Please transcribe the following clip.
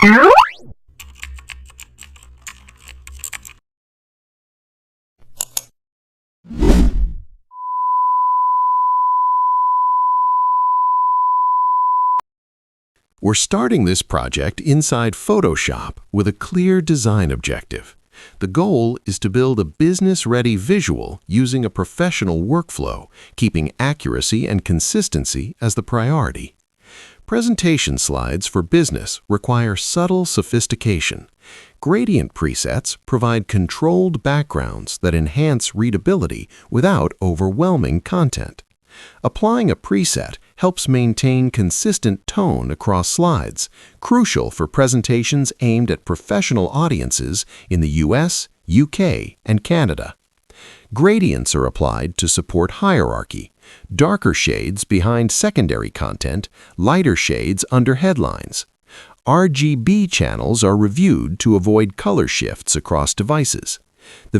We're starting this project inside Photoshop with a clear design objective. The goal is to build a business-ready visual using a professional workflow, keeping accuracy and consistency as the priority. Presentation slides for business require subtle sophistication. Gradient presets provide controlled backgrounds that enhance readability without overwhelming content. Applying a preset helps maintain consistent tone across slides, crucial for presentations aimed at professional audiences in the US, UK, and Canada. Gradients are applied to support hierarchy, darker shades behind secondary content, lighter shades under headlines. RGB channels are reviewed to avoid color shifts across devices. The